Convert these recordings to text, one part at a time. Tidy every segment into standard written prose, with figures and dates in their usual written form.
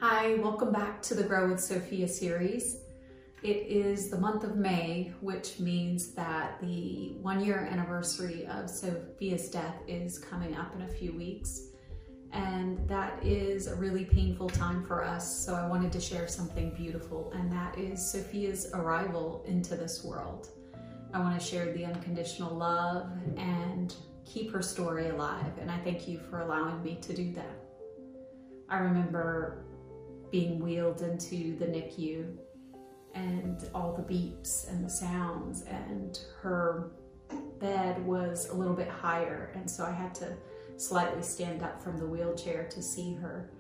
Hi, welcome back to the Grow with Sophia series. It is the month of May, which means that the 1-year anniversary of Sophia's death is coming up in a few weeks. And that is a really painful time for us, so I wanted to share something beautiful, and that is Sophia's arrival into this world. I want to share the unconditional love and keep her story alive, and I thank you for allowing me to do that. I remember being wheeled into the NICU and all the beeps and the sounds, and her bed was a little bit higher, and so I had to slightly stand up from the wheelchair to see her.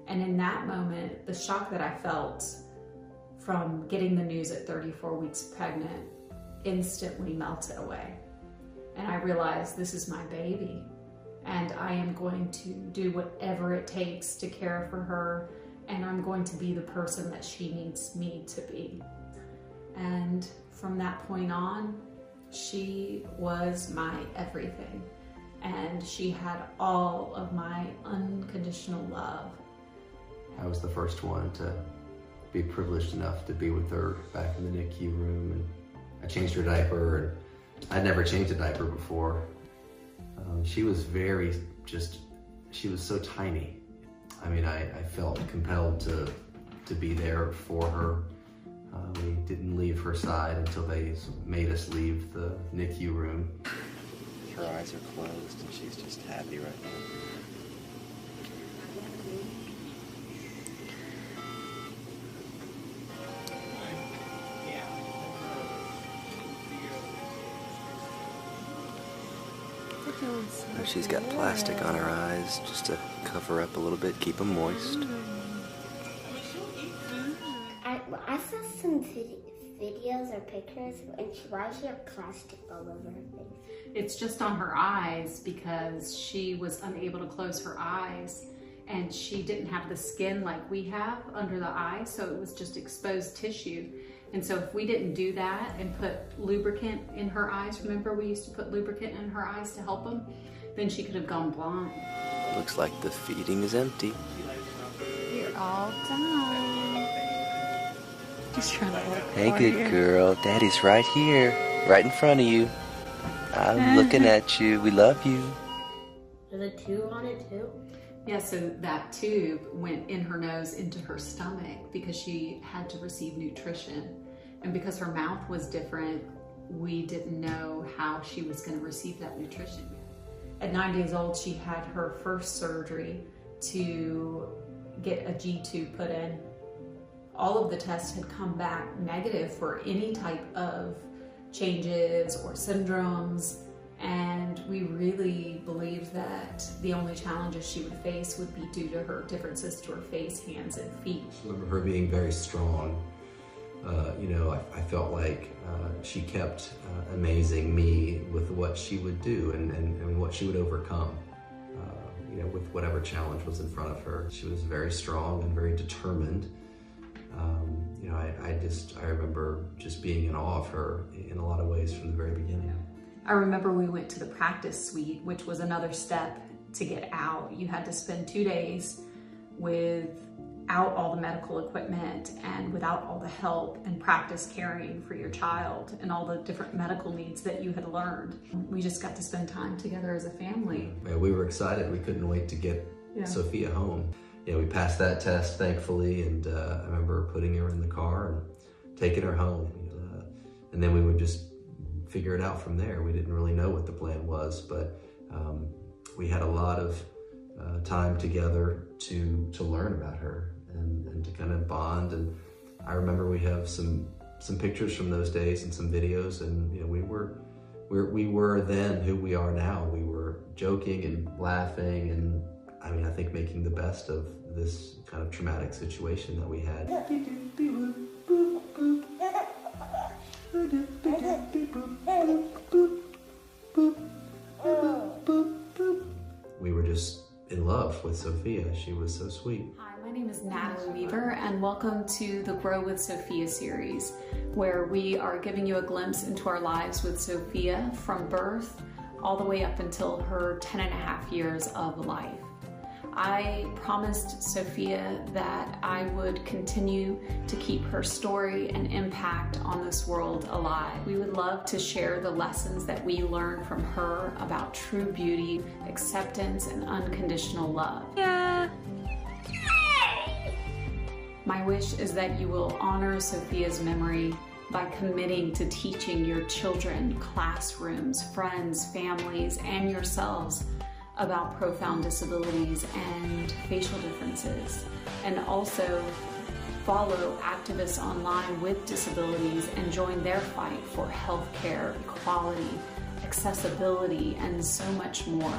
And in that moment, the shock that I felt from getting the news at 34 weeks pregnant instantly melted away. And I realized this is my baby, and I am going to do whatever it takes to care for her, and I'm going to be the person that she needs me to be. And from that point on, she was my everything. And she had all of my unconditional love. I was the first one to be privileged enough to be with her back in the NICU room, and I changed her diaper, and I'd never changed a diaper before. She was she was so tiny. I mean, I felt compelled to be there for her. We didn't leave her side until they made us leave the NICU room. Her eyes are closed and she's just happy right now. She's got plastic on her eyes just to cover up a little bit, keep them moist. I saw some videos or pictures, and why does she have plastic all over her face? It's just on her eyes because she was unable to close her eyes, and she didn't have the skin like we have under the eye, so it was just exposed tissue. And so if we didn't do that and put lubricant in her eyes, remember we used to put lubricant in her eyes to help them, then she could have gone blind. Looks like the feeding is empty. You're all done. Just trying to look. Hey, good girl. Daddy's right here, right in front of you. I'm looking at you. We love you. There's a tube on it too? Yeah, so that tube went in her nose into her stomach because she had to receive nutrition. And because her mouth was different, we didn't know how she was going to receive that nutrition. At 9 days old, she had her first surgery to get a G tube put in. All of the tests had come back negative for any type of changes or syndromes, and we really believed that the only challenges she would face would be due to her differences to her face, hands, and feet. I remember her being very strong. I felt like she kept amazing me with what she would do and what she would overcome. With whatever challenge was in front of her. She was very strong and very determined. I remember just being in awe of her in a lot of ways from the very beginning. I remember we went to the practice suite, which was another step to get out. You had to spend 2 days without all the medical equipment and without all the help and practice caring for your child and all the different medical needs that you had learned. We just got to spend time together as a family. Yeah, we were excited. We couldn't wait to get Sophia home. We passed that test, thankfully, and I remember putting her in the car and taking her home. And then we would just figure it out from there. We didn't really know what the plan was, but we had a lot of time together to learn about her and to kind of bond. And I remember we have some pictures from those days and some videos, and we were then who we are now. We were joking and laughing, and I think making the best of this kind of traumatic situation that we had. We were just in love with Sophia. She was so sweet. Hi, my name is Natalie Weaver, and welcome to the Grow with Sophia series, where we are giving you a glimpse into our lives with Sophia from birth all the way up until her 10.5 years of life. I promised Sophia that I would continue to keep her story and impact on this world alive. We would love to share the lessons that we learned from her about true beauty, acceptance, and unconditional love. Yeah. My wish is that you will honor Sophia's memory by committing to teaching your children, classrooms, friends, families, and yourselves about profound disabilities and facial differences, and also follow activists online with disabilities and join their fight for healthcare, equality, accessibility, and so much more.